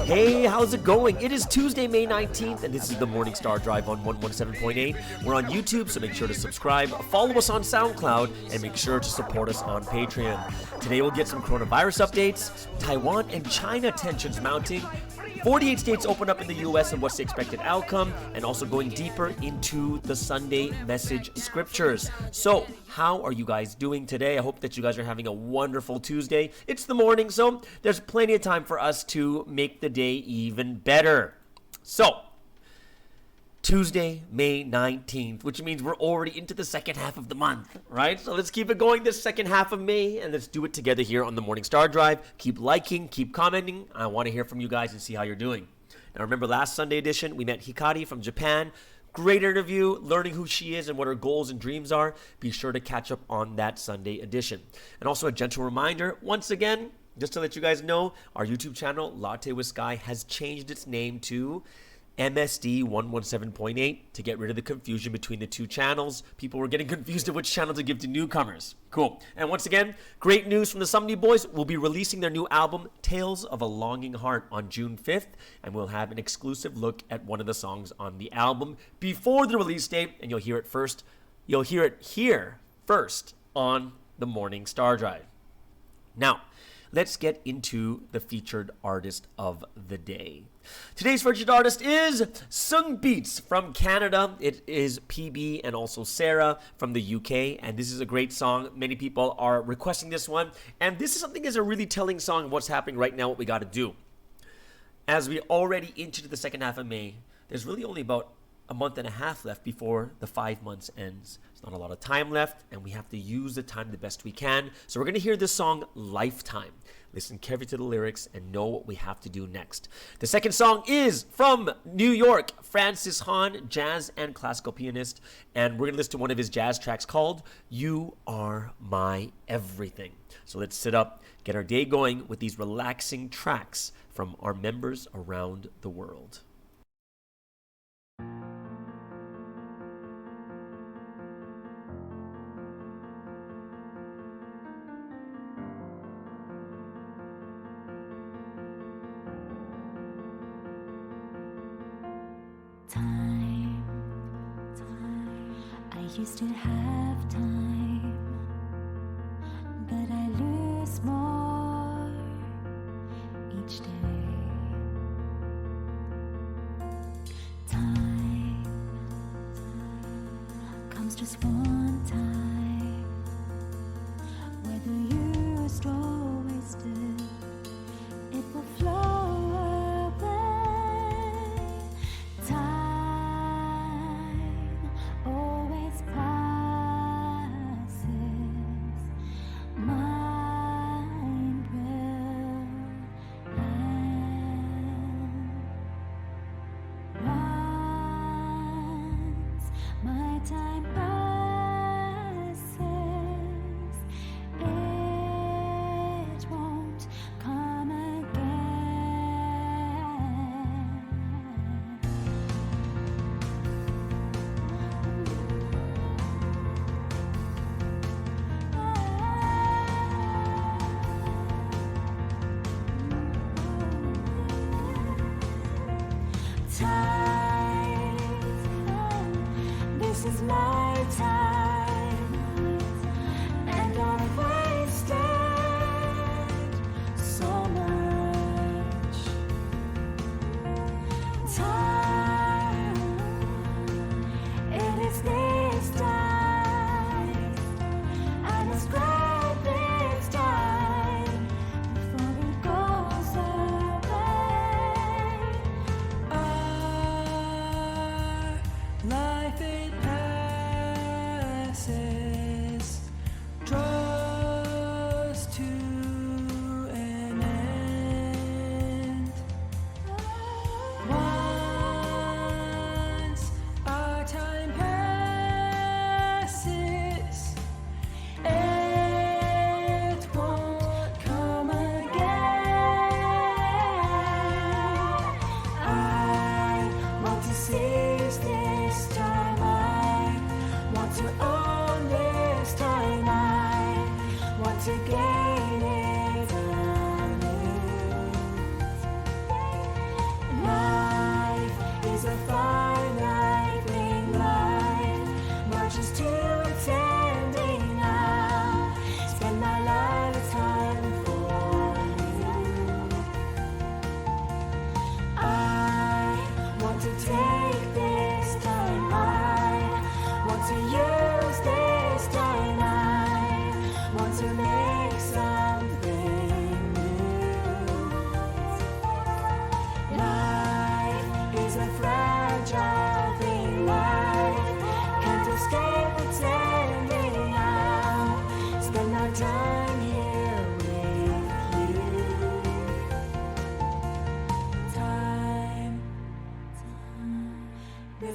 Hey, how's it going? It is Tuesday, May 19th, and this is the Morning Star Drive on 117.8. We're on YouTube, so make sure to subscribe, follow us on SoundCloud, and make sure to support us on Patreon. Today we'll get some coronavirus updates, Taiwan and China tensions mounting, 48 states open up in the U.S. and what's the expected outcome, and also going deeper into the Sunday message scriptures. So, how are you guys doing today? I hope that you guys are having a wonderful Tuesday. It's the morning, so there's plenty of time for us to make the day even better. So, Tuesday, May 19th, which means we're already into the second half of the month, right? So let's keep it going this second half of May, and let's do it together here on the Morning Star Drive. Keep liking, keep commenting. I want to hear from you guys and see how you're doing. Now, remember last Sunday edition, we met Hikari from Japan. Great interview, learning who she is and what her goals and dreams are. Be sure to catch up on that Sunday edition. And also a gentle reminder, once again, just to let you guys know, our YouTube channel, Latte with Sky, has changed its name to MSD 117.8 to get rid of the confusion between the two channels. People were getting confused of which channel to give to newcomers. Cool. And once again, great news from the Sumney Boys. We'll be releasing their new album, Tales of a Longing Heart, on June 5th, and we'll have an exclusive look at one of the songs on the album before the release date, and you'll hear it first. You'll hear it here first on the Morning Star Drive. Now, let's get into the featured artist of the day. Today's featured artist is Sung Beats from Canada. It is PB and also Sarah from the UK, and this is a great song. Many people are requesting this one, and this is something that's a really telling song of what's happening right now, what we got to do. As we already into the second half of May, there's really only about a month and a half left before the 5 months ends. There's not a lot of time left, and we have to use the time the best we can. So we're going to hear this song, Lifetime. Listen carefully to the lyrics and know what we have to do next. The second song is from New York, Francis Hahn, jazz and classical pianist. And we're going to listen to one of his jazz tracks called You Are My Everything. So let's sit up, get our day going with these relaxing tracks from our members around the world. I used to have time, but I lose more each day. Time comes just one time, whether used or wasted, it will flow away. Time always passes, mine will end. Once my time passes, it won't come again. Time, this is my time, and I've wasted so much time. It is this time, and it's great this time before it goes away. Life it passes, draws to an end. Once our time passes, it won't come again. I want to seize this time.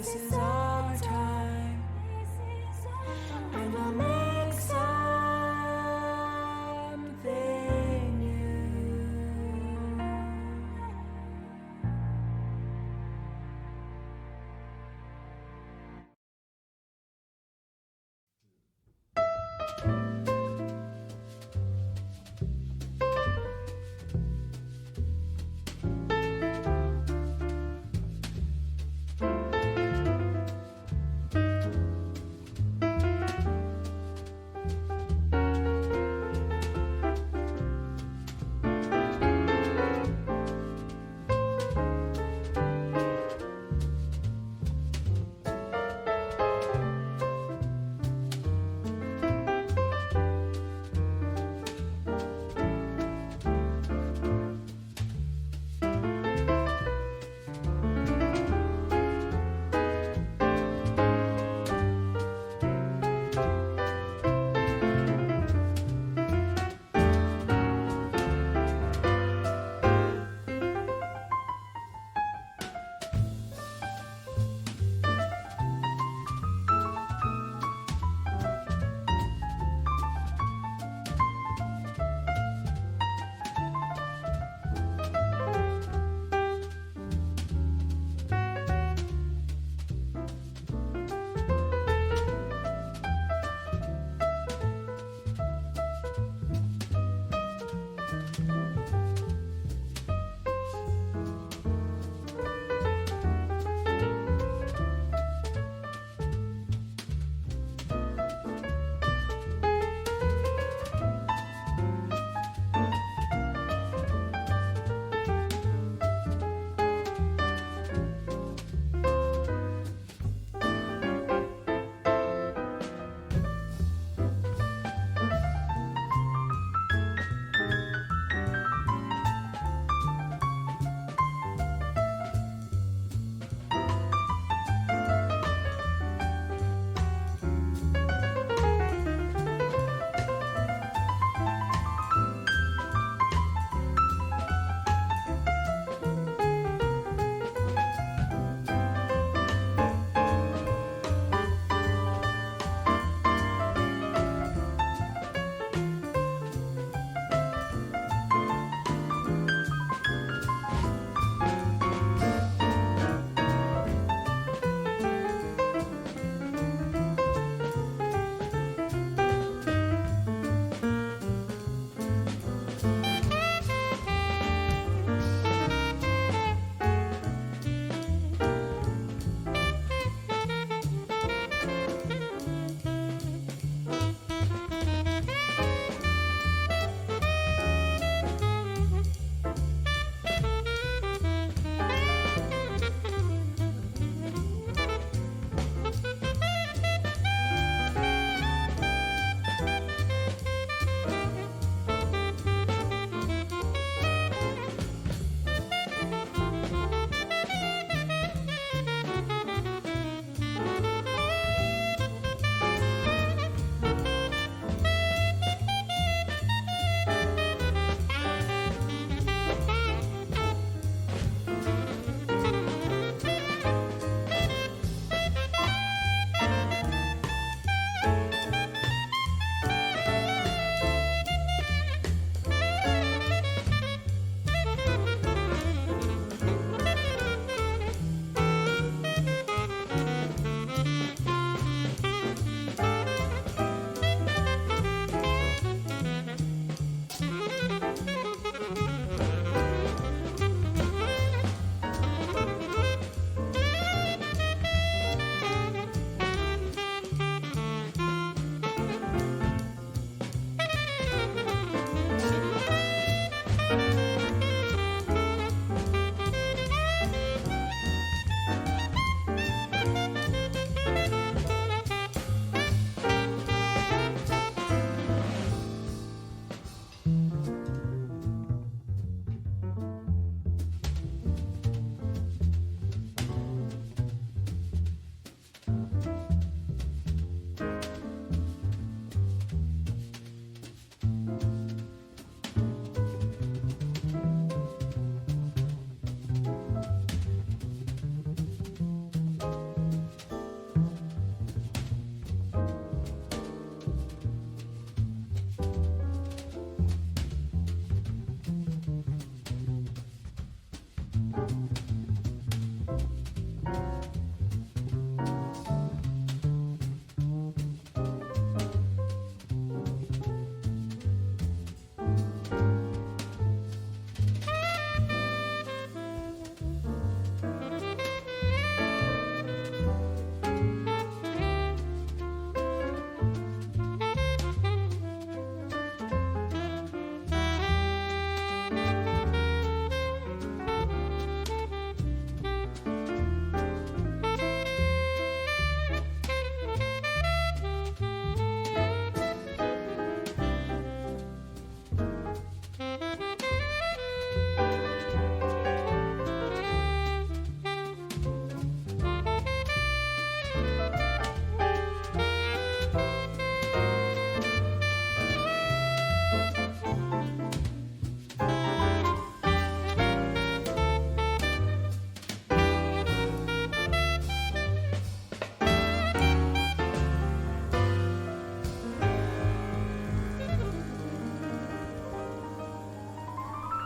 This is our time, and we'll make something new.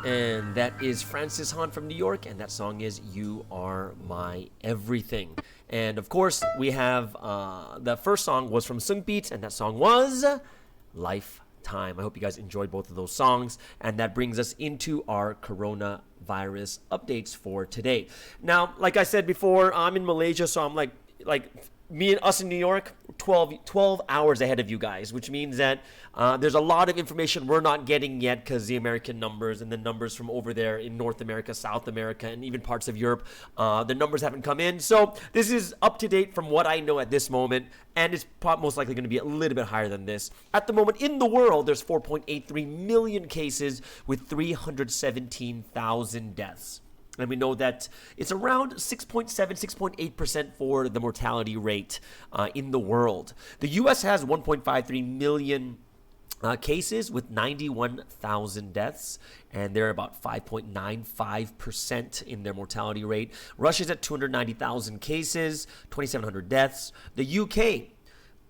And that is Francis Han from New York, and that song is You Are My Everything. And of course, we have the first song was from Sung Beat, and that song was Lifetime. I hope you guys enjoyed both of those songs, and that brings us into our coronavirus updates for today. Now, like I said before, I'm in Malaysia, so I'm like me and us in New York, 12 hours ahead of you guys, which means that there's a lot of information we're not getting yet because the American numbers and the numbers from over there in North America, South America, and even parts of Europe, the numbers haven't come in. So this is up to date from what I know at this moment, and it's most likely going to be a little bit higher than this. At the moment in the world, there's 4.83 million cases with 317,000 deaths. And we know that it's around 6.7, 6.8% for the mortality rate in the world. The U.S. has 1.53 million cases with 91,000 deaths, and they're about 5.95% in their mortality rate. Russia's at 290,000 cases, 2,700 deaths. The U.K.,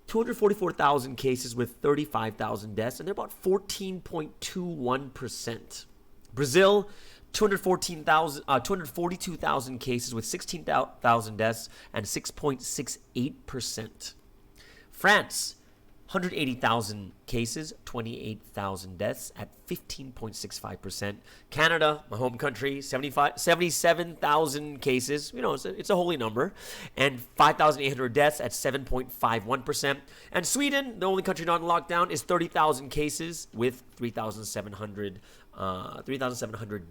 244,000 cases with 35,000 deaths, and they're about 14.21%. Brazil, 242,000 cases with 16,000 deaths and 6.68%. France, 180,000 cases, 28,000 deaths at 15.65%. Canada, my home country, 77,000 cases, it's a holy number, and 5,800 deaths at 7.51%. And Sweden, the only country not in lockdown, is 30,000 cases with 3,700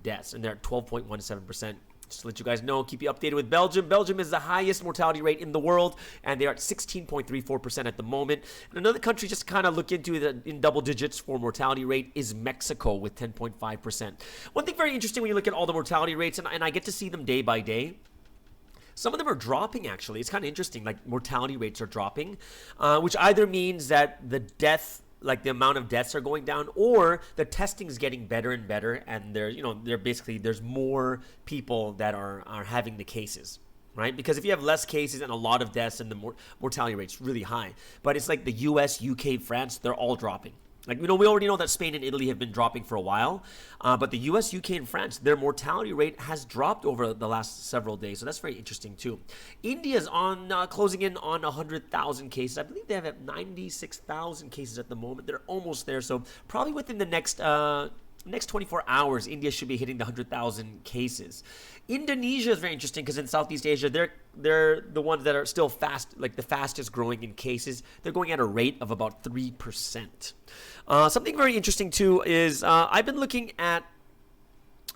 deaths, and they're at 12.17%. Just to let you guys know, keep you updated with Belgium. Belgium is the highest mortality rate in the world, and they are at 16.34% at the moment. And another country just to kind of look into in double digits for mortality rate is Mexico with 10.5%. One thing very interesting when you look at all the mortality rates, and I get to see them day by day, some of them are dropping, actually. It's kind of interesting, like mortality rates are dropping, which either means that the amount of deaths are going down, or the testing is getting better and better, and there's more people that are having the cases, right? Because if you have less cases and a lot of deaths, and the mortality rate's really high. But it's like the US, UK, France, they're all dropping. We already know that Spain and Italy have been dropping for a while, but the US, UK, and France, their mortality rate has dropped over the last several days, so that's very interesting too. India's on closing in on 100,000 cases. I believe they have 96,000 cases at the moment. They're almost there, so probably within the next 24 hours, India should be hitting the 100,000 cases. Indonesia is very interesting because in Southeast Asia, they're the ones that are still the fastest growing in cases. They're going at a rate of about 3%. Something very interesting too is I've been looking at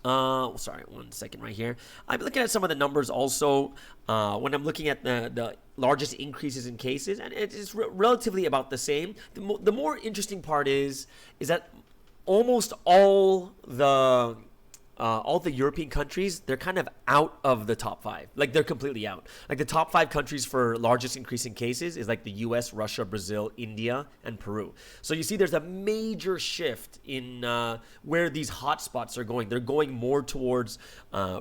sorry, one second right here. I've been looking at some of the numbers also when I'm looking at the largest increases in cases, and it's relatively about the same. The more interesting part is that almost all the European countries, they're kind of out of the top 5. They're completely out. The top 5 countries for largest increase in cases is the US, Russia, Brazil, India, and Peru. So you see there's a major shift in where these hotspots are going. They're going more towards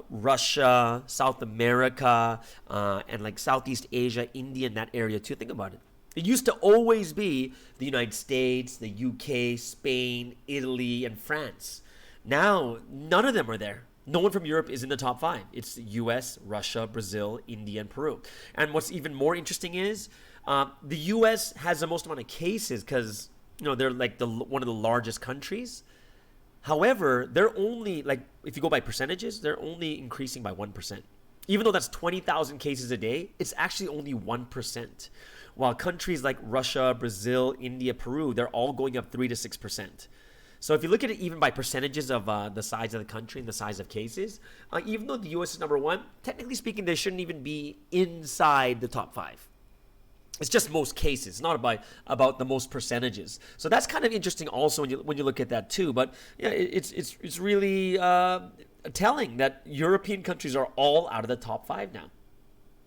Russia, South America, and Southeast Asia, India, in that area too. Think about it. It used to always be the United States, the UK, Spain, Italy, and France. Now, none of them are there. No one from Europe is in the top 5. It's the US, Russia, Brazil, India, and Peru. And what's even more interesting is the US has the most amount of cases because they're one of the largest countries. However, they're only if you go by percentages, they're only increasing by 1%. Even though that's 20,000 cases a day, it's actually only 1%. While countries like Russia, Brazil, India, Peru, they're all going up 3 to 6%. So if you look at it even by percentages of the size of the country and the size of cases, even though the U.S. is number 1, technically speaking, they shouldn't even be inside the top 5. It's just most cases, not about the most percentages. So that's kind of interesting also when you look at that too. But yeah, it's really telling that European countries are all out of the top 5 now.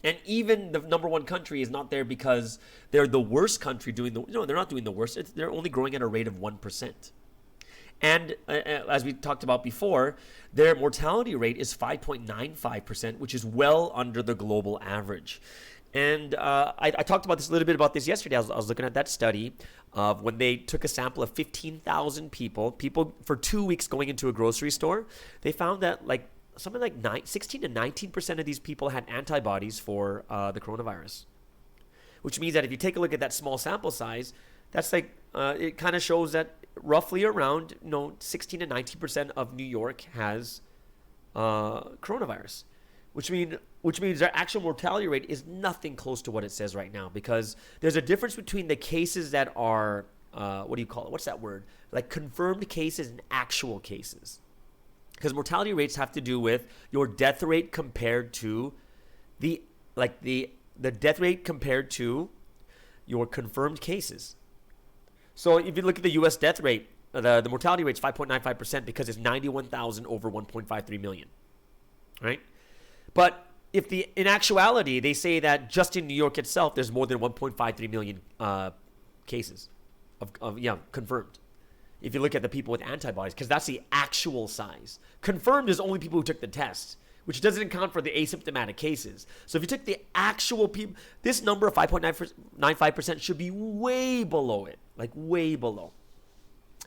And even the number 1 country is not there because they're the worst country doing they're not doing the worst. They're only growing at a rate of 1%. And as we talked about before, their mortality rate is 5.95%, which is well under the global average. And I talked about this a little bit about this yesterday. I was looking at that study of when they took a sample of 15,000 people for 2 weeks going into a grocery store. They found that like something like 16 to 19% of these people had antibodies for the coronavirus, which means that if you take a look at that small sample size, that's like it kind of shows that roughly around 16 to 19% of New York has coronavirus. Which means their actual mortality rate is nothing close to what it says right now, because there's a difference between the cases that are, what do you call it? What's that word? Like confirmed cases and actual cases. Because mortality rates have to do with your death rate compared to the death rate compared to your confirmed cases. So if you look at the U.S. death rate, the mortality rate is 5.95% because it's 91,000 over 1.53 million, right? But in actuality, they say that just in New York itself, there's more than 1.53 million cases of confirmed. If you look at the people with antibodies, because that's the actual size. Confirmed is only people who took the test, which doesn't account for the asymptomatic cases. So if you took the actual people, this number of 5.95% should be way below it, like way below.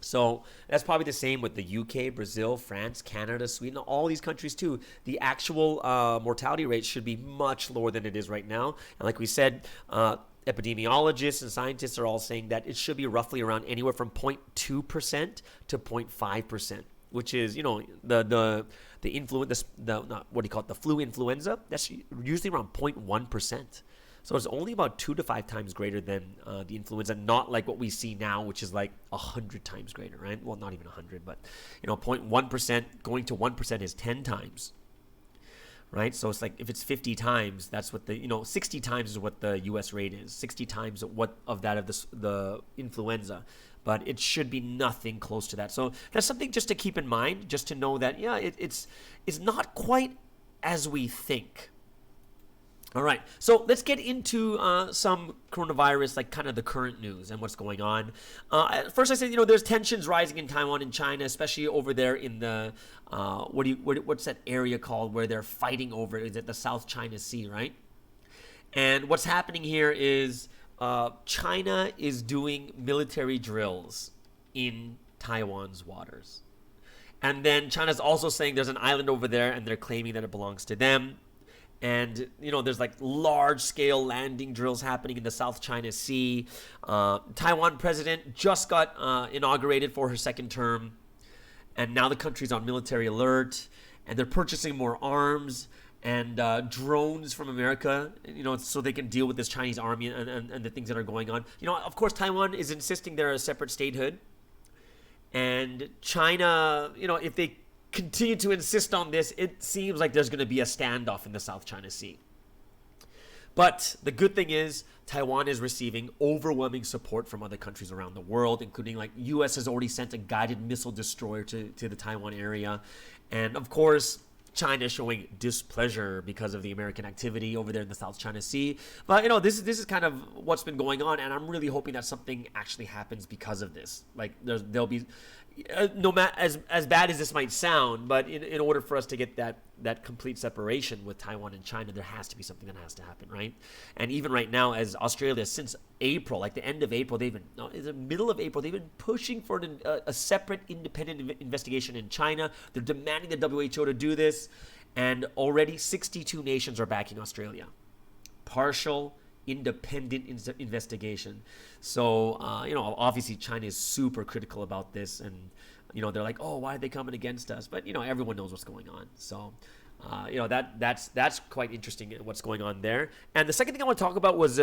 So that's probably the same with the UK, Brazil, France, Canada, Sweden, all these countries too. The actual mortality rate should be much lower than it is right now. And like we said, epidemiologists and scientists are all saying that it should be roughly around anywhere from 0.2% to 0.5%, which is, the flu influenza, that's usually around 0.1%. So it's only about 2 to 5 times greater than the influenza, not like what we see now, which is like 100 times greater, right? Well, not even 100, but 0.1% going to 1% is 10 times, right? So it's like if it's 50 times, that's what 60 times is what the U.S. rate is. 60 times what of that of the influenza, but it should be nothing close to that. So that's something just to keep in mind, just to know that it's not quite as we think. All right, so let's get into some coronavirus, like kind of the current news and what's going on. First, I said, there's tensions rising in Taiwan and China, especially over there in the, what's that area called where they're fighting over? Is it the South China Sea, right? And what's happening here is China is doing military drills in Taiwan's waters. And then China's also saying there's an island over there and they're claiming that it belongs to them. And, there's like large-scale landing drills happening in the South China Sea. Taiwan president just got inaugurated for her second term. And now the country's on military alert. And they're purchasing more arms and drones from America, so they can deal with this Chinese army and the things that are going on. Of course, Taiwan is insisting they're a separate statehood. And China, if they continue to insist on this, it seems like there's going to be a standoff in the South China Sea. But the good thing is Taiwan is receiving overwhelming support from other countries around the world, including like U.S. has already sent a guided missile destroyer to the Taiwan area. And of course, China is showing displeasure because of the American activity over there in the South China Sea. But, this is kind of what's been going on, and I'm really hoping that something actually happens because of this. Like, there'll be, no matter as bad as this might sound, but in order for us to get that complete separation with Taiwan and China, there has to be something that has to happen, right? And even right now, as Australia, since April, like the end of April, in the middle of April, they've been pushing for a separate independent investigation in China. They're demanding the WHO to do this, and already 62 nations are backing Australia. Partial independent investigation. So, obviously China is super critical about this, and, they're like, oh, why are they coming against us? But, everyone knows what's going on. So, that's quite interesting what's going on there. And the second thing I want to talk about was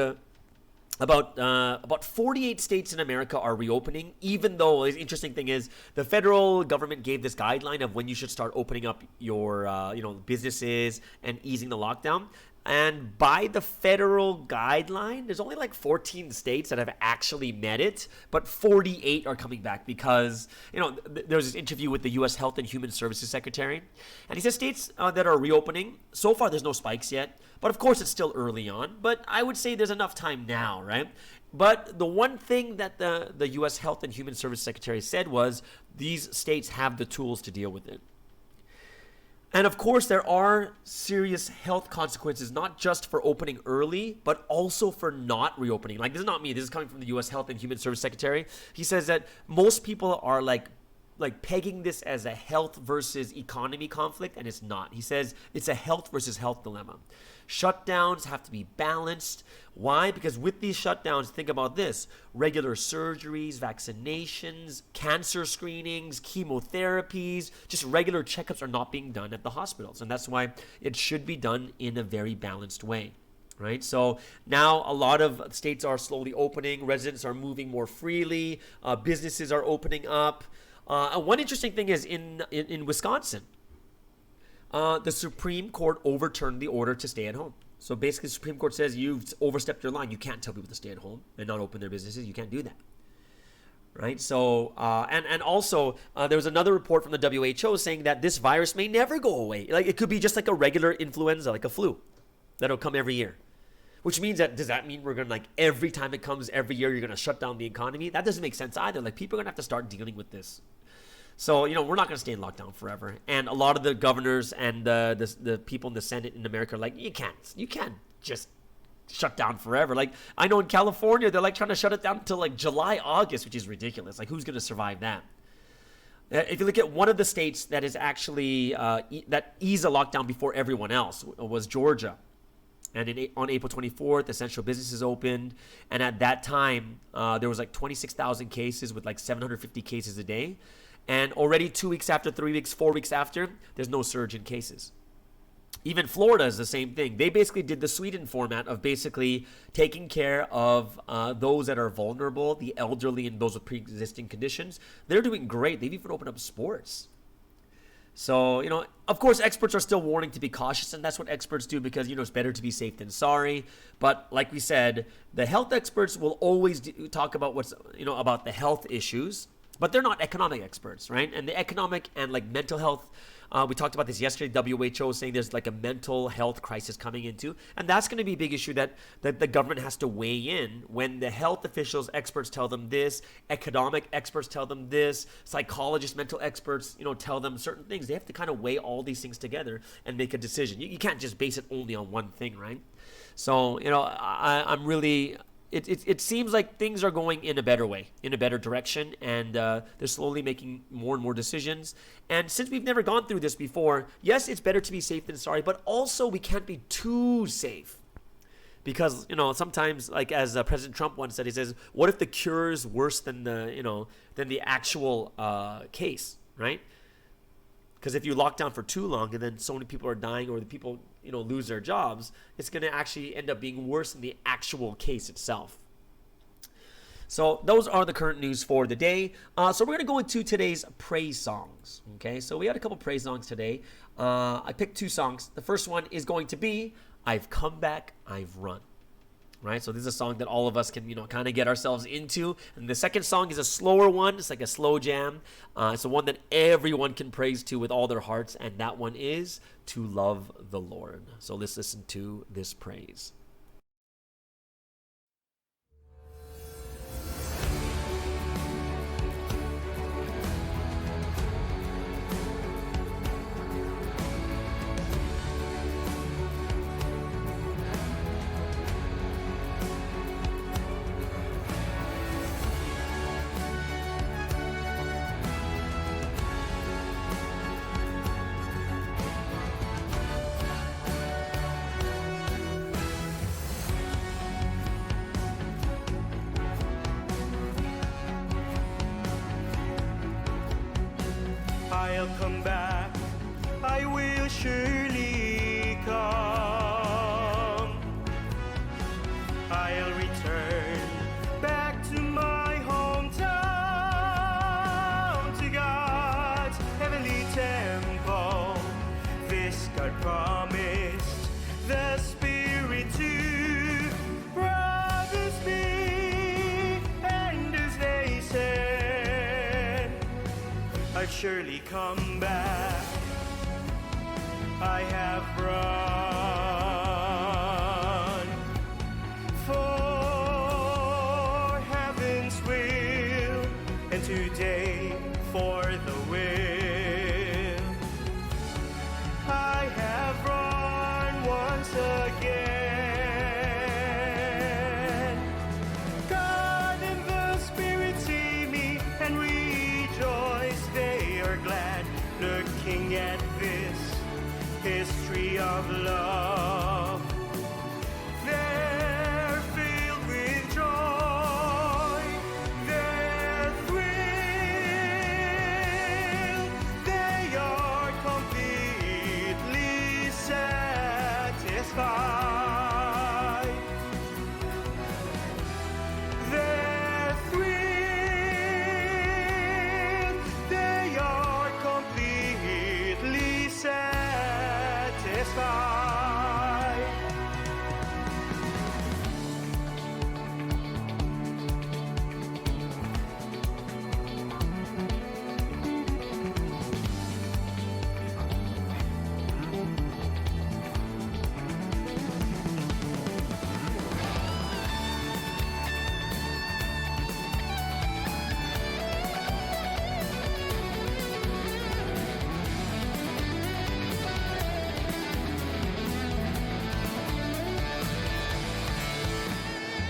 about 48 states in America are reopening, even though the interesting thing is the federal government gave this guideline of when you should start opening up your, businesses and easing the lockdown. And by the federal guideline, there's only like 14 states that have actually met it, but 48 are coming back because, there's this interview with the U.S. Health and Human Services Secretary, and he says states that are reopening, so far there's no spikes yet, but of course it's still early on, but I would say there's enough time now, right? But the one thing that the U.S. Health and Human Services Secretary said was these states have the tools to deal with it. And of course, there are serious health consequences, not just for opening early, but also for not reopening. Like, this is not me. This is coming from the U.S. Health and Human Service Secretary. He says that most people are like pegging this as a health versus economy conflict, and it's not. He says it's a health versus health dilemma. Shutdowns have to be balanced. Why? Because with these shutdowns, think about this: regular surgeries, vaccinations, cancer screenings, chemotherapies, just regular checkups are not being done at the hospitals. And that's why it should be done in a very balanced way. Right? So now a lot of states are slowly opening. Residents are moving more freely. Businesses are opening up. And one interesting thing is in Wisconsin, the Supreme Court overturned the order to stay at home. So basically, the Supreme Court says you've overstepped your line. You can't tell people to stay at home and not open their businesses. You can't do that. Right? So, and also, there was another report from the WHO saying that this virus may never go away. Like, it could be just like a regular influenza, like a flu, that'll come every year. Which means that, does that mean we're going to, like, every time it comes every year, you're going to shut down the economy? That doesn't make sense either. Like, people are going to have to start dealing with this. So, we're not going to stay in lockdown forever. And a lot of the governors and the people in the Senate in America are like, you can't just shut down forever. Like, I know in California, they're like trying to shut it down until like July, August, which is ridiculous. Like, who's going to survive that? If you look at one of the states that is actually, that eased a lockdown before everyone else was Georgia. And on April 24th, essential businesses opened. And at that time, there was like 26,000 cases with like 750 cases a day. And already 2 weeks after, 3 weeks, 4 weeks after, there's no surge in cases. Even Florida is the same thing. They basically did the Sweden format of basically taking care of those that are vulnerable, the elderly and those with pre-existing conditions. They're doing great. They've even opened up sports. So, of course, experts are still warning to be cautious, and that's what experts do because, it's better to be safe than sorry. But like we said, the health experts will always talk about about the health issues, but they're not economic experts, right? And the economic and like mental health, we talked about this yesterday. WHO saying there's like a mental health crisis coming into, and that's going to be a big issue that the government has to weigh in when the health officials, experts tell them this, economic experts tell them this, psychologists, mental experts, tell them certain things. They have to kind of weigh all these things together and make a decision. You can't just base it only on one thing, right? So, I'm really... It seems like things are going in a better way, in a better direction, and they're slowly making more and more decisions. And since we've never gone through this before, yes, it's better to be safe than sorry, but also we can't be too safe. Because, sometimes, like as President Trump once said, he says, what if the cure is worse than the actual case, right? Because if you lock down for too long and then so many people are dying or the people, lose their jobs, it's going to actually end up being worse than the actual case itself. So those are the current news for the day. So we're going to go into today's praise songs. Okay, so we had a couple praise songs today. I picked two songs. The first one is going to be I've Come Back, I've Run. Right, so this is a song that all of us can, kind of get ourselves into. And the second song is a slower one. It's like a slow jam. It's the one that everyone can praise to with all their hearts. And that one is To Love the Lord. So let's listen to this praise. I'll come back, I will surely come. I'll return back to my hometown, to God's heavenly temple. This God promised the Spirit to promise me, and as they said, I'll surely come back. I have run for heaven's will, and today for the will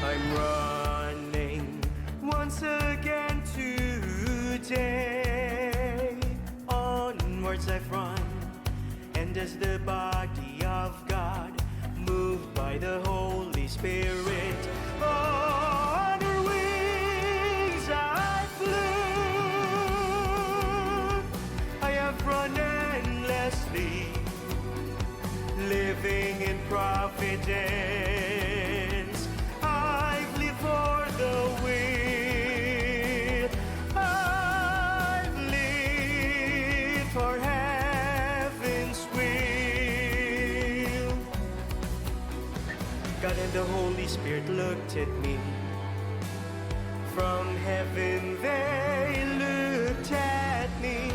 I'm running once again today. Onwards I've run, and as the body of God, moved by the Holy Spirit, on her wings I flew. I have run endlessly, living in providence. I've lived for the will. I've lived for heaven's will. God and the Holy Spirit looked at me. From heaven they looked at me,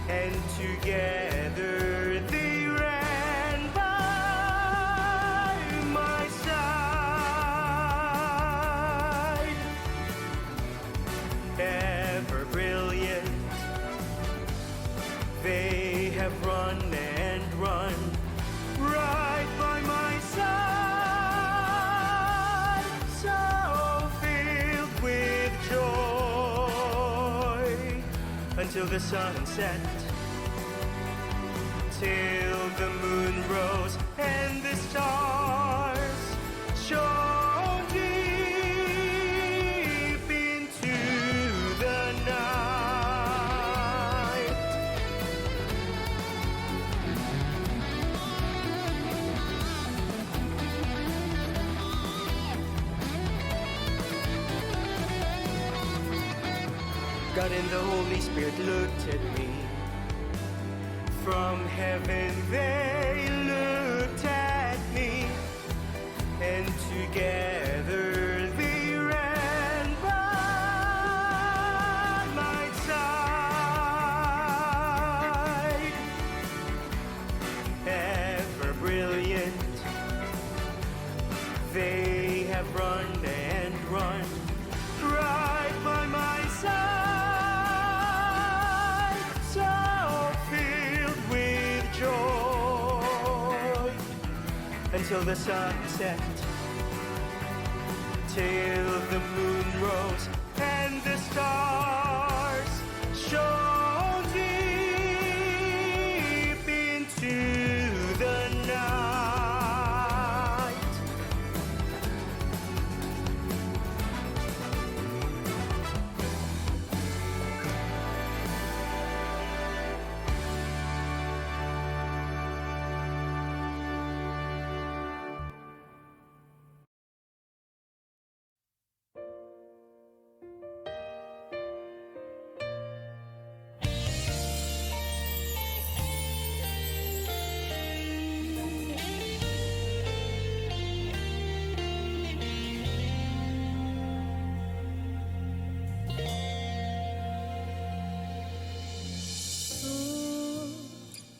and together they ran by my side. Ever brilliant, they have run and run right by my side, so filled with joy, until the sun set, till the moon rose and the stars shone deep into the night. God and the Holy Spirit looked at me. From heaven they looked at me, and together they ran by my side. Ever brilliant, they have run and run right by my side, so filled with joy, until the sun set, till the moon rose and the stars shone deep into the night.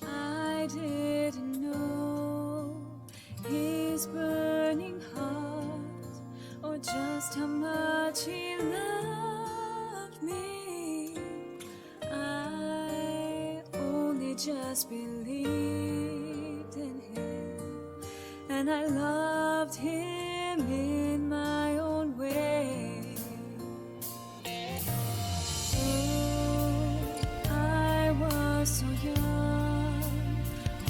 I didn't know his burning heart, or just how much he loved me. I only just believed in him, and I loved him in my own way. I was so young,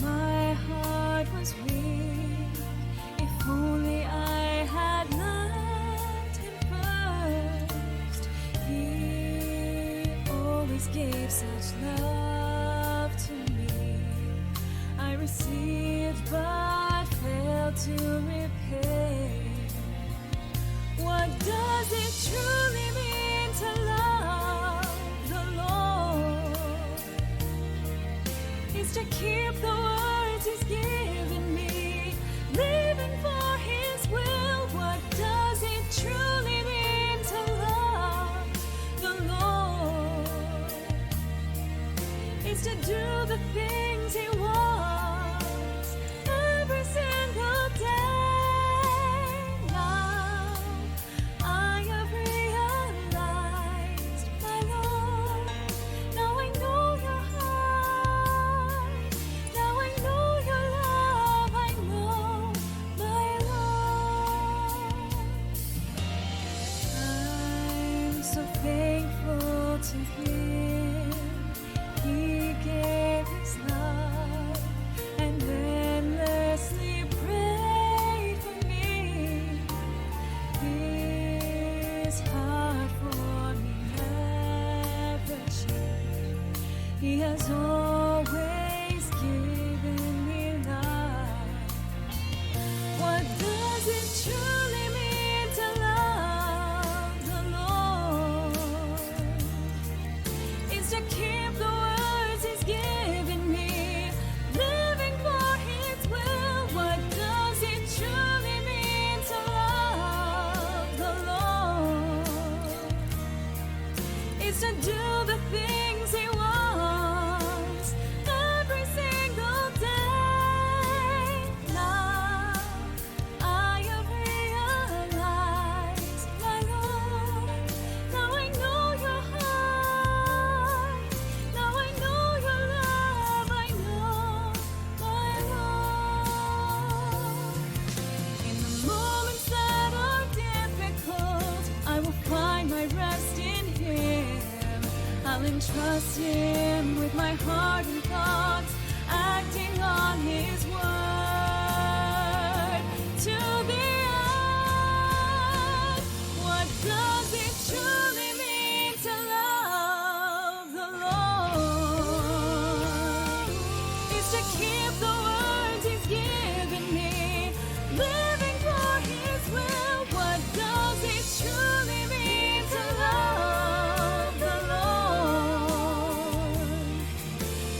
my heart was weak. If only I had loved him first. He always gave such love to me. I received but failed to repay. What does it truly mean to love the Lord? Is to keep the words he's given me, living for his will. What does it truly mean to love the Lord? Is to do the things he wants every single day. Now I have realized, my Lord, now I know your heart. Now his heart for me never changed. He has always given me life. What does it truly mean to love the Lord? It's to keep the words he's given me, living for his will. What does it truly mean to love the Lord? It's to do the things he wants every single day. Now I have realized, my Lord, now I know your heart. Now I know your love. I know, my Lord. In the moments that are difficult, I will find my rest in him. I'll entrust him with my heart and thoughts, acting on his word to the end. What does it truly mean to love the Lord? It's to keep the words he's given me, living for his will. What does it truly mean to love the Lord?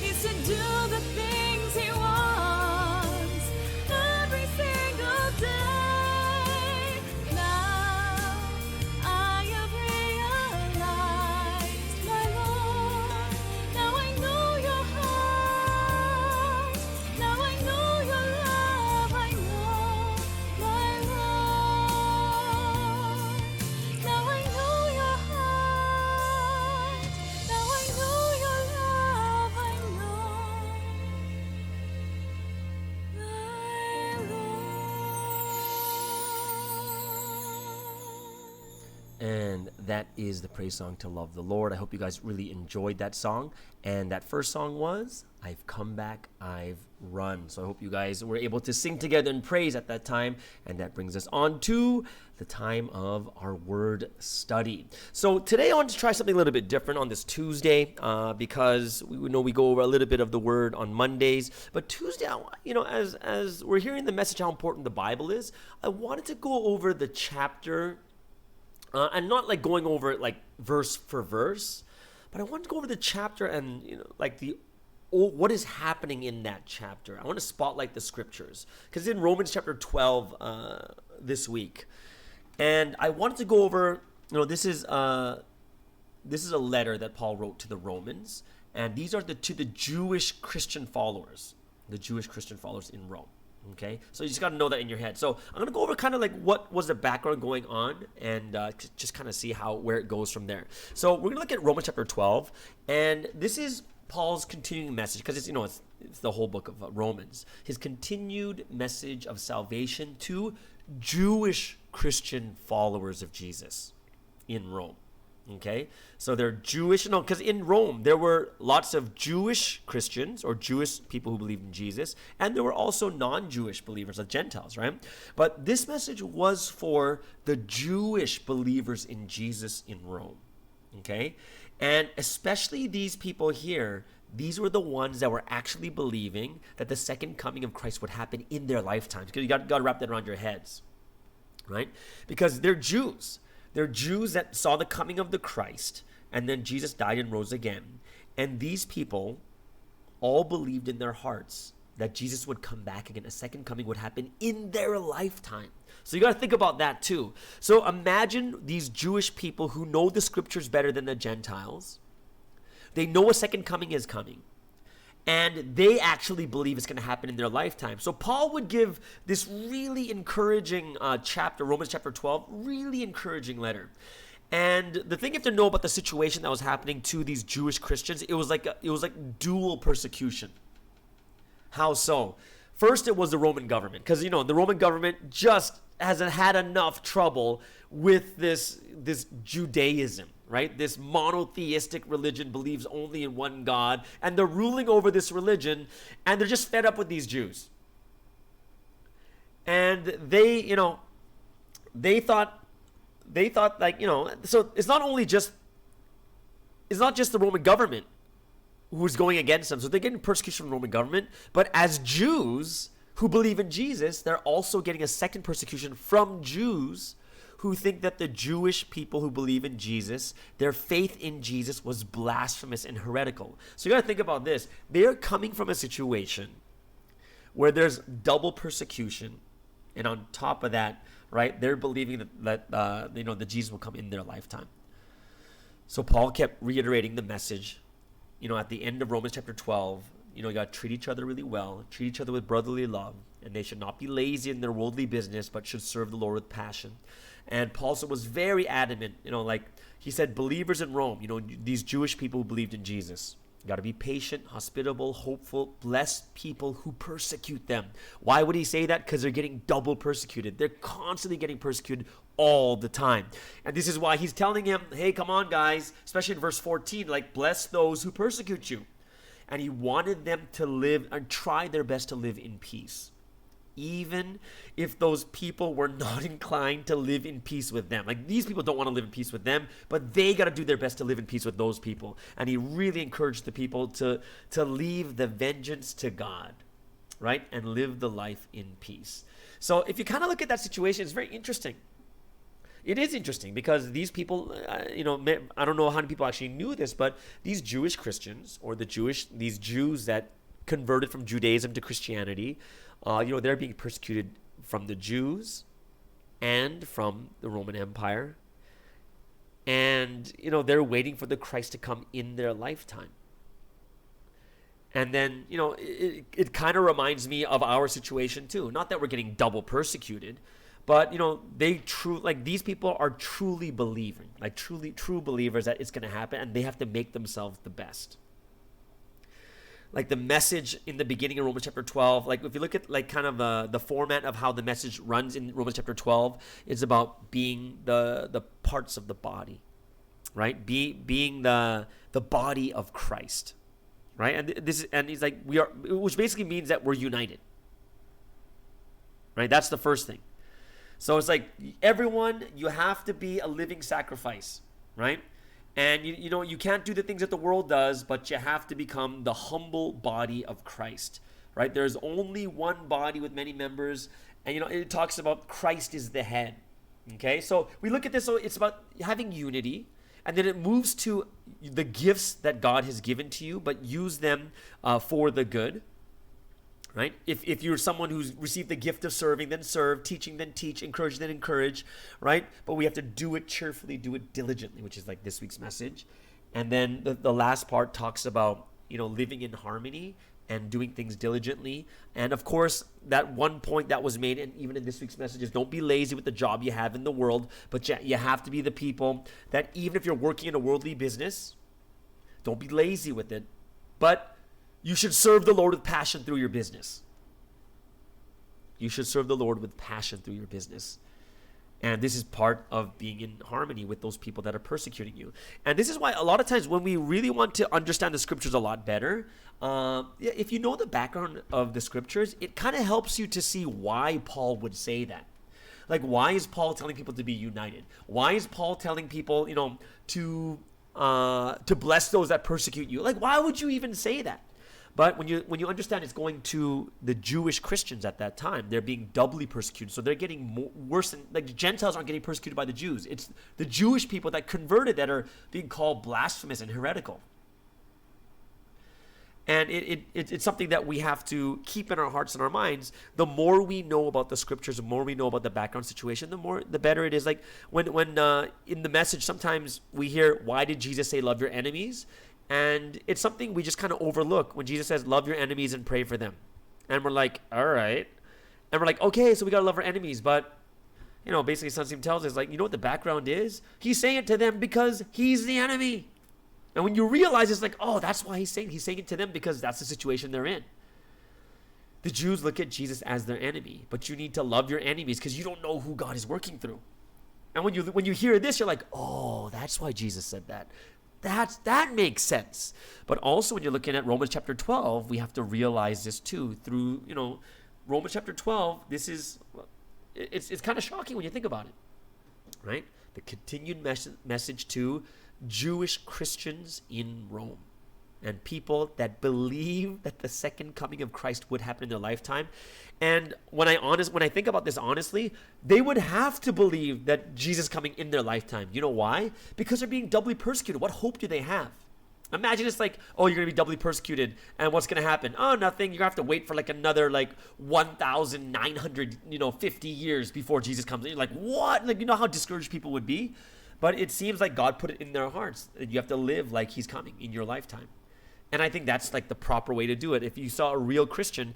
It's to do the things he wants every single day. Now I have realized, my Lord, now I know your heart. Now I know your love. I know, my Lord. Now I know your heart. Now I know your love. I know, my Lord. And that is the praise song to love the Lord. I hope you guys really enjoyed that song. And that first song was I've Come Back, I've Run. So I hope you guys were able to sing together in praise at that time. And that brings us on to the time of our word study. So today I want to try something a little bit different on this Tuesday because we know we go over a little bit of the word on Mondays. But Tuesday, as we're hearing the message how important the Bible is, I wanted to go over the chapter and not like going over it like verse for verse, but I want to go over the chapter and like what is happening in that chapter. I want to spotlight the scriptures because in Romans chapter 12 this week, and I wanted to go over. This is a letter that Paul wrote to the Romans, and these are to the Jewish Christian followers, in Rome. Okay, so you just got to know that in your head. So I'm going to go over kind of like what was the background going on and just kind of see where it goes from there. So we're going to look at Romans chapter 12, and this is Paul's continuing message because it's the whole book of Romans. His continued message of salvation to Jewish Christian followers of Jesus in Rome. Okay, so they're Jewish, because in Rome there were lots of Jewish Christians or Jewish people who believed in Jesus, and there were also non-Jewish believers, like Gentiles, right? But this message was for the Jewish believers in Jesus in Rome, okay? And especially these people here, these were the ones that were actually believing that the second coming of Christ would happen in their lifetimes, because you got to wrap that around your heads, right? Because they're Jews. They're Jews that saw the coming of the Christ, and then Jesus died and rose again. And these people all believed in their hearts that Jesus would come back again. A second coming would happen in their lifetime. So you got to think about that too. So imagine these Jewish people who know the scriptures better than the Gentiles. They know a second coming is coming. And they actually believe it's going to happen in their lifetime. So Paul would give this really encouraging chapter, Romans chapter 12, really encouraging letter. And the thing you have to know about the situation that was happening to these Jewish Christians, it was like dual persecution. How so? First, it was the Roman government, because the Roman government just hasn't had enough trouble with this Judaism. Right? This monotheistic religion believes only in one God, and they're ruling over this religion, and they're just fed up with these Jews. And they thought they thought so it's not just the Roman government who's going against them. So they're getting persecution from the Roman government, but as Jews who believe in Jesus, they're also getting a second persecution from Jews who think that the Jewish people who believe in Jesus, their faith in Jesus was blasphemous and heretical. So you got to think about this. They're coming from a situation where there's double persecution, and on top of that, right, they're believing that that Jesus will come in their lifetime. So Paul kept reiterating the message, at the end of Romans chapter 12, you got to treat each other really well, treat each other with brotherly love, and they should not be lazy in their worldly business, but should serve the Lord with passion. And Paul was very adamant, like he said, believers in Rome, these Jewish people who believed in Jesus, got to be patient, hospitable, hopeful, bless people who persecute them. Why would he say that? Because they're getting double persecuted. They're constantly getting persecuted all the time. And this is why he's telling him, hey, come on, guys, especially in verse 14, like, bless those who persecute you. And he wanted them to live and try their best to live in peace, even if those people were not inclined to live in peace with them. Like, these people don't want to live in peace with them, but they got to do their best to live in peace with those people. And he really encouraged the people to leave the vengeance to God, right? And live the life in peace. So if you kind of look at that situation, it's very interesting. It is interesting because these people, I don't know how many people actually knew this, but these Jewish Christians or these Jews that converted from Judaism to Christianity, they're being persecuted from the Jews and from the Roman Empire. And, they're waiting for the Christ to come in their lifetime. And then, it kind of reminds me of our situation too. Not that we're getting double persecuted, but, these people are truly believing, like true believers that it's going to happen, and they have to make themselves the best. Like the message in the beginning of Romans chapter 12, like if you look at like kind of the format of how the message runs in Romans chapter 12, it's about being the parts of the body, right? Being the body of Christ, right? And he's like, we are, which basically means that we're united, right? That's the first thing. So it's like, everyone, you have to be a living sacrifice, right? And you can't do the things that the world does, but you have to become the humble body of Christ, right? There's only one body with many members, and it talks about Christ is the head. Okay, so we look at this, so it's about having unity, and then it moves to the gifts that God has given to you, but use them for the good. Right? If you're someone who's received the gift of serving, then serve, teaching, then teach, encourage, then encourage, right? But we have to do it cheerfully, do it diligently, which is like this week's message. And then the last part talks about, living in harmony and doing things diligently. And of course, that one point that was made, and even in this week's message, is don't be lazy with the job you have in the world, but you have to be the people that even if you're working in a worldly business, don't be lazy with it, but you should serve the Lord with passion through your business. You should serve the Lord with passion through your business. And this is part of being in harmony with those people that are persecuting you. And this is why a lot of times when we really want to understand the scriptures a lot better, if you know the background of the scriptures, it kind of helps you to see why Paul would say that. Like, why is Paul telling people to be united? Why is Paul telling people, to bless those that persecute you? Like, why would you even say that? But when you understand it's going to the Jewish Christians at that time, they're being doubly persecuted. So they're getting worse than, like, the Gentiles aren't getting persecuted by the Jews. It's the Jewish people that converted that are being called blasphemous and heretical. And it's something that we have to keep in our hearts and our minds. The more we know about the scriptures, the more we know about the background situation, the better it is. Like when in the message, sometimes we hear, why did Jesus say love your enemies? And it's something we just kind of overlook when Jesus says, love your enemies and pray for them. And we're like, all right. And we're like, okay, so we got to love our enemies. But, basically Sunstein tells us, like, what the background is? He's saying it to them because he's the enemy. And when you realize, it's like, oh, that's why he's saying it to them, because that's the situation they're in. The Jews look at Jesus as their enemy, but you need to love your enemies because you don't know who God is working through. And when you hear this, you're like, oh, that's why Jesus said that. That makes sense. But also when you're looking at Romans chapter 12, we have to realize this too. Through, Romans chapter 12, it's kind of shocking when you think about it, right? the continued message to Jewish Christians in Rome and people that believe that the second coming of Christ would happen in their lifetime. And when I think about this honestly, they would have to believe that Jesus is coming in their lifetime. You know why? Because they're being doubly persecuted. What hope do they have? Imagine it's like, oh, you're going to be doubly persecuted, and what's going to happen? Oh, nothing. You're going to have to wait for like another 1,950 years before Jesus comes. And you're like, what? Like, you know how discouraged people would be? But it seems like God put it in their hearts that you have to live like he's coming in your lifetime. And I think that's like the proper way to do it. If you saw a real Christian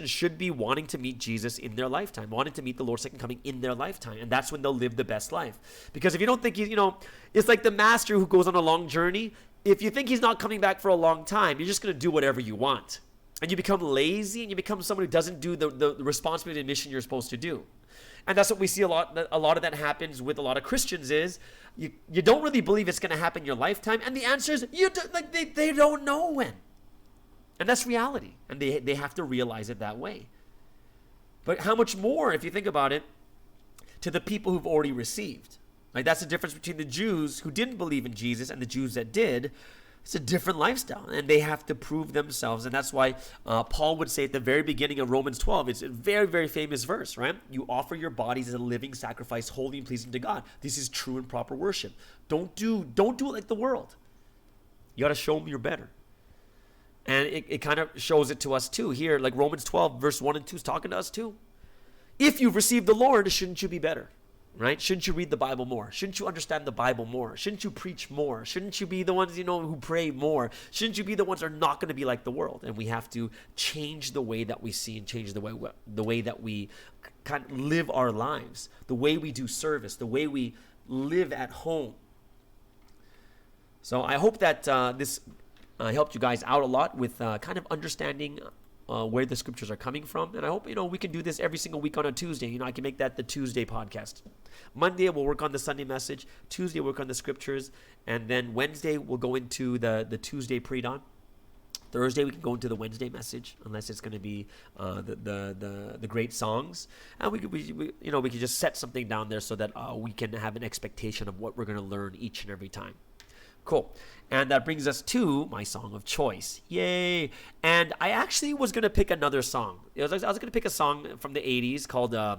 should be wanting to meet Jesus in their lifetime, wanting to meet the Lord's second coming in their lifetime. And that's when they'll live the best life. Because if you don't think it's like the master who goes on a long journey. If you think he's not coming back for a long time, you're just going to do whatever you want. And you become lazy, and you become someone who doesn't do the responsibility and mission you're supposed to do. And that's what we see a lot of that happens with a lot of Christians is you don't really believe it's going to happen in your lifetime. And the answer is they don't know when. And that's reality. And they have to realize it that way. But how much more, if you think about it, to the people who've already received? Like, that's the difference between the Jews who didn't believe in Jesus and the Jews that did. It's a different lifestyle, and they have to prove themselves. And that's why Paul would say at the very beginning of Romans 12, it's a very, very famous verse, right? You offer your bodies as a living sacrifice, holy and pleasing to God. This is true and proper worship. Don't do it like the world. You got to show them you're better. And it kind of shows it to us too. Here, like Romans 12, verse 1 and 2 is talking to us too. If you've received the Lord, shouldn't you be better? Right? Shouldn't you read the Bible more? Shouldn't you understand the Bible more? Shouldn't you preach more? Shouldn't you be the ones, who pray more? Shouldn't you be the ones that are not going to be like the world? And we have to change the way that we see and change the way that we kind of live our lives, the way we do service, the way we live at home. So I hope that this helped you guys out a lot with kind of understanding where the scriptures are coming from. And I hope, we can do this every single week on a Tuesday. I can make that the Tuesday podcast. Monday, we'll work on the Sunday message. Tuesday, we'll work on the scriptures. And then Wednesday, we'll go into the Tuesday pre-dawn. Thursday, we can go into the Wednesday message, unless it's going to be the great songs. And we could just set something down there so that we can have an expectation of what we're going to learn each and every time. Cool. And that brings us to my song of choice. Yay. And I actually was going to pick another song. I was going to pick a song from the 80s called The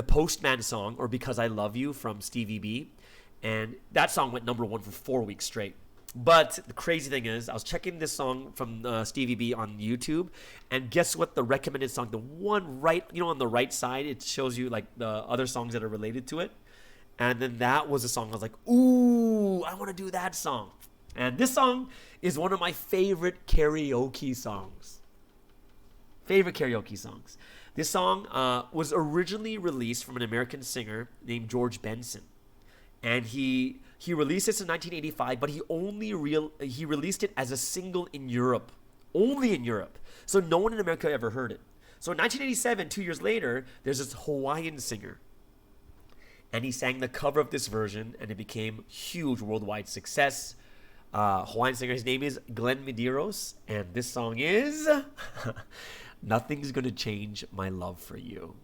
Postman Song, or Because I Love You, from Stevie B. And that song went number 1 for 4 weeks straight. But the crazy thing is, I was checking this song from Stevie B on YouTube, and guess what the recommended song, the one right, on the right side, it shows you like the other songs that are related to it. And then that was a song I was like, ooh, I want to do that song. And this song is one of my favorite karaoke songs. This song was originally released from an American singer named George Benson. And he released this in 1985, but he released it as a single in Europe. Only in Europe. So no one in America ever heard it. So in 1987, 2 years later, there's this Hawaiian singer. And he sang the cover of this version, and it became huge worldwide success. Hawaiian singer, his name is Glenn Medeiros, and this song is Nothing's Gonna Change My Love for You.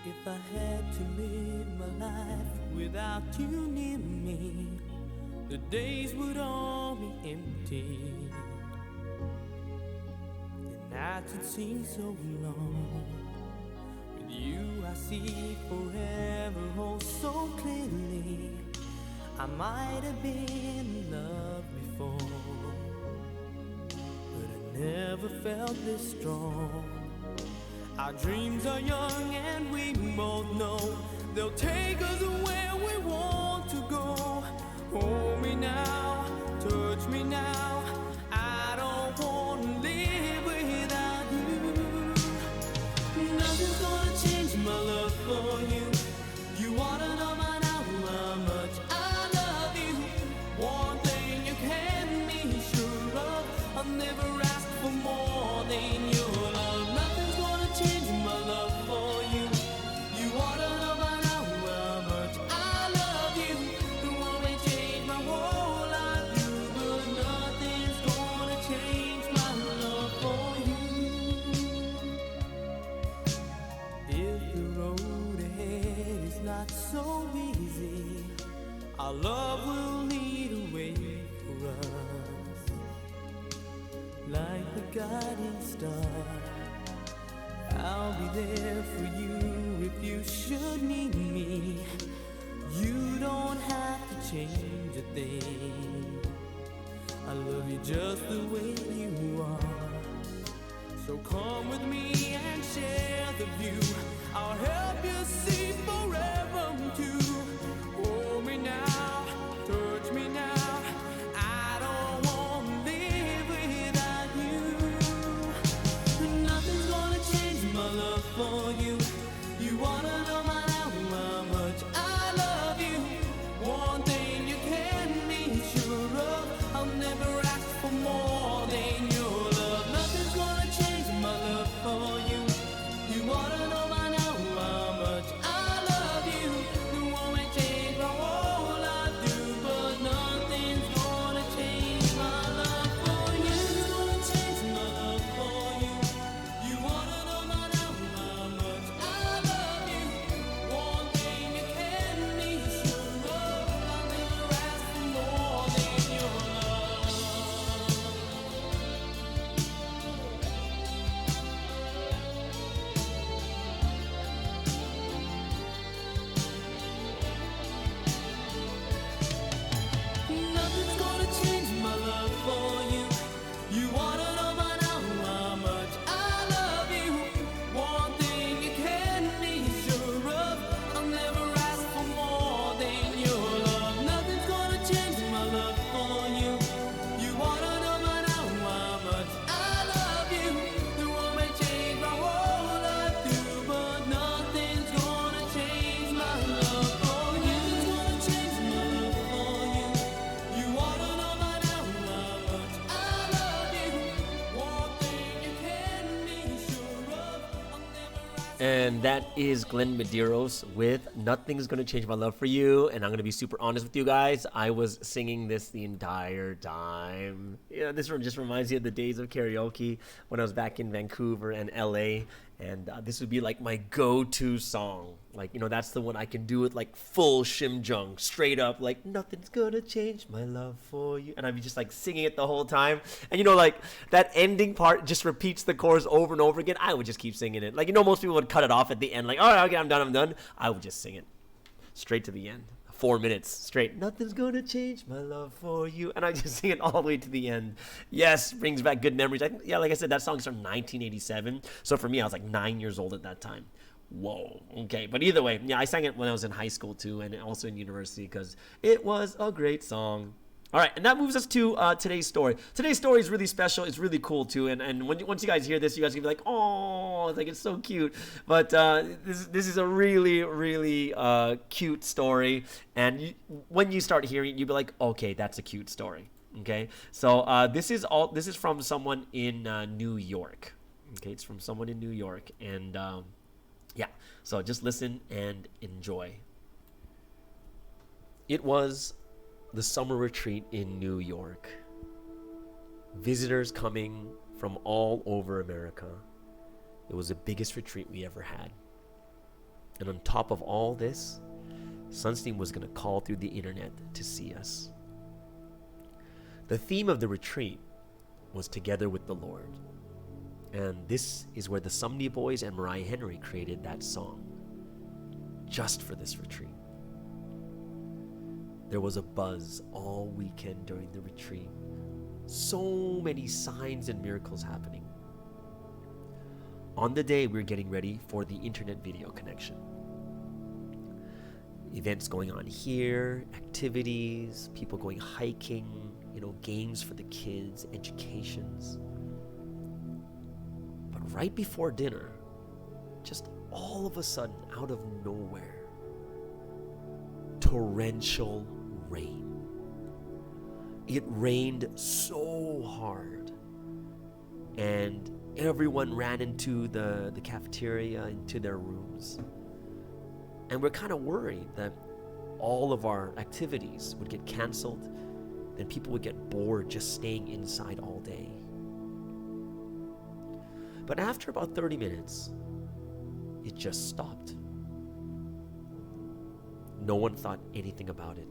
If I had to live my life without you near me, the days would all be empty. The nights would seem so long. With you I see forever, oh so clearly. I might have been in love before, but I never felt this strong. Our dreams are young and we both know they'll take us where we want to go. Hold me now, touch me now. I don't want to live without you. Nothing's gonna change my love for you. You wanna know by now how much I love you. One thing you can be sure of, I'll never ask for more than your love. Nothing's gonna change my love for you. You wanna know by now how much I Our love will lead a way for us, like the guiding star. I'll be there for you if you should need me. You don't have to change a thing. I love you just the way you are. So come with me and share the view. I'll help you see forever too. Hold me now, touch me now. I don't want to live without you. Nothing's gonna change my love for you. You wanna know my how much I love you. One thing you can be sure of, I'll never ask for more than your love. Nothing's gonna change my love for you. You wanna know by now how much I love you. You won't change my whole life through, but nothing's gonna change my love for you. Nothing's gonna change my love for you. You wanna know by now how much I love you. One thing you can be sure of, I'll never ask for more than your love. Nothing's gonna change my love for you. You wanna know by now how much I love you. One thing you can be sure of, I'll never ask for more than your love. Nothing's gonna change my love for you. You wanna know by now how much I love you. The one may change my whole life through, but nothing's gonna change my love for you. Nothing's gonna change my love for you. You wanna know by now how much I love you. One thing you can be sure of, I'll never ask. And that is Glenn Medeiros with Nothing's Gonna Change My Love for You. And I'm gonna be super honest with you guys. I was singing this the entire time. Yeah, this one just reminds me of the days of karaoke when I was back in Vancouver and LA. And this would be like my go-to song. Like, you know, that's the one I can do it like full shimjung, straight up, like, nothing's gonna change my love for you. And I'd be just like singing it the whole time. And you know, like that ending part just repeats the chorus over and over again. I would just keep singing it. Like, you know, most people would cut it off at the end, like, all right, okay, I'm done. I would just sing it straight to the end. 4 minutes straight. Nothing's gonna change my love for you. And I just sing it all the way to the end. Yes, brings back good memories. Yeah, like I said, that song's from 1987. So for me, I was like 9 years old at that time. Whoa. Okay. But either way, yeah, I sang it when I was in high school too, and also in university because it was a great song. All right, and that moves us to today's story. Today's story is really special. It's really cool too. And once you guys hear this, you guys can be like, "Oh, like it's so cute." But this is a really really cute story. And when you start hearing it, you'll be like, "Okay, that's a cute story." Okay, so this is from someone in New York. Okay, it's from someone in New York, and yeah. So just listen and enjoy. It was the summer retreat in New York. Visitors coming from all over America. It was the biggest retreat we ever had. And on top of all this, Sunstein was going to call through the internet to see us. The theme of the retreat was Together with the Lord. And this is where the Sumney Boys and Mariah Henry created that song just for this retreat. There was a buzz all weekend during the retreat. So many signs and miracles happening. On the day, we were getting ready for the internet video connection. Events going on here, activities, people going hiking, games for the kids, educations. But right before dinner, just all of a sudden, out of nowhere, torrential rain. It rained so hard, and everyone ran into the cafeteria, into their rooms. And we're kind of worried that all of our activities would get canceled, and people would get bored just staying inside all day. But after about 30 minutes, it just stopped. No one thought anything about it.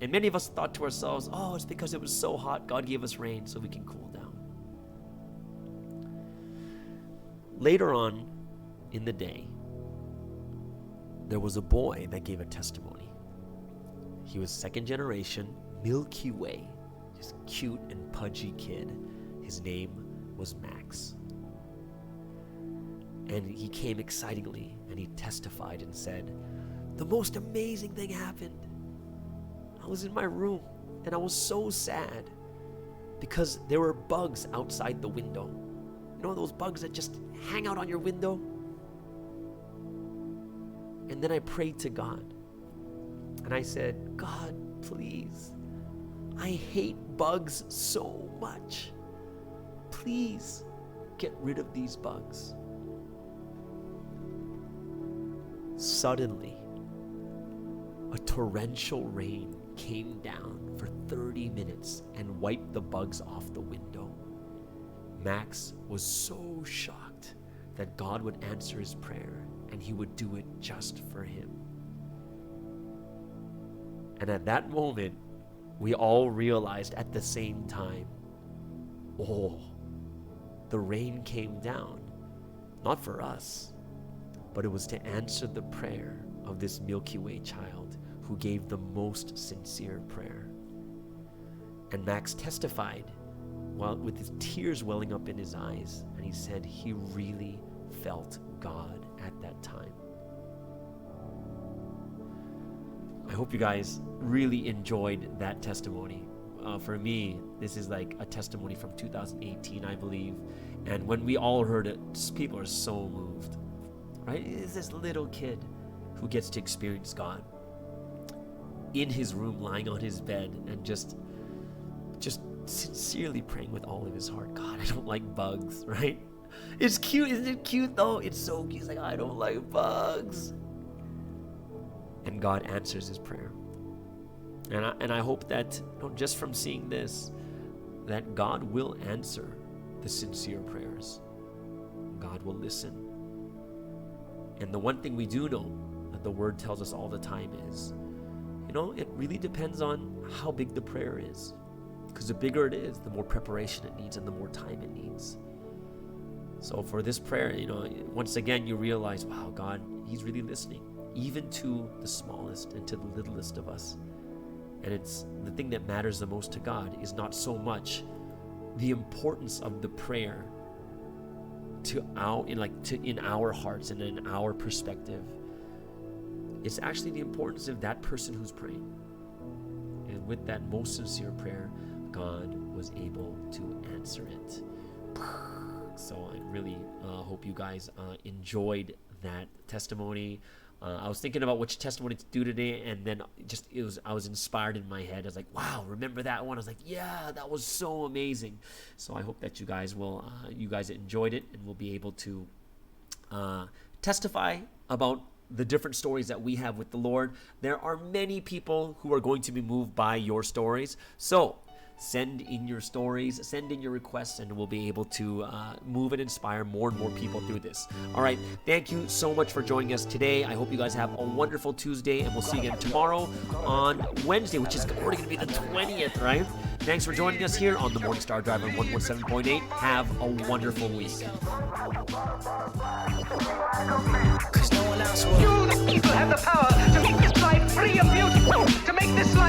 And many of us thought to ourselves, oh, it's because it was so hot, God gave us rain so we can cool down. Later on in the day, there was a boy that gave a testimony. He was second generation, Milky Way, just cute and pudgy kid. His name was Max. And he came excitingly and he testified and said, the most amazing thing happened. I was in my room and I was so sad because there were bugs outside the window. You know those bugs that just hang out on your window? And then I prayed to God. And I said, God, please, I hate bugs so much. Please get rid of these bugs. Suddenly, a torrential rain came down for 30 minutes and wiped the bugs off the window. Max was so shocked that God would answer his prayer and he would do it just for him. And at that moment, we all realized at the same time, oh, the rain came down, not for us, but it was to answer the prayer of this Milky Way child who gave the most sincere prayer. And Max testified while with his tears welling up in his eyes, and he said he really felt God at that time. I hope you guys really enjoyed that testimony. For me, this is like a testimony from 2018, I believe. And when we all heard it, just people are so moved, right? It's this little kid who gets to experience God in his room, lying on his bed, and just sincerely praying with all of his heart. God, I don't like bugs, right? It's cute, isn't it cute though? It's so cute. He's like, I don't like bugs. And God answers his prayer. And I hope that, just from seeing this, that God will answer the sincere prayers. God will listen. And the one thing we do know that the word tells us all the time is, it really depends on how big the prayer is. Because the bigger it is, the more preparation it needs and the more time it needs. So for this prayer, once again, you realize, wow, God, he's really listening, even to the smallest and to the littlest of us. And it's the thing that matters the most to God is not so much the importance of the prayer in our hearts and in our perspective. It's actually the importance of that person who's praying. And with that most sincere prayer, God was able to answer it. So I really hope you guys enjoyed that testimony. I was thinking about which testimony to do today, and then I was inspired in my head. I was like, wow, remember that one? I was like, yeah, that was so amazing. So I hope that you guys enjoyed it and will be able to testify about the different stories that we have with the Lord. There are many people who are going to be moved by your stories. So send in your stories, send in your requests, and we'll be able to move and inspire more and more people through this. All right, thank you so much for joining us today. I hope you guys have a wonderful Tuesday, and we'll see you again tomorrow on Wednesday, which is already going to be the 20th, right? Thanks for joining us here on the Morning Star Drive on 117.8. Have a wonderful week. You, the people, have the power to make this life free and beautiful, to make this life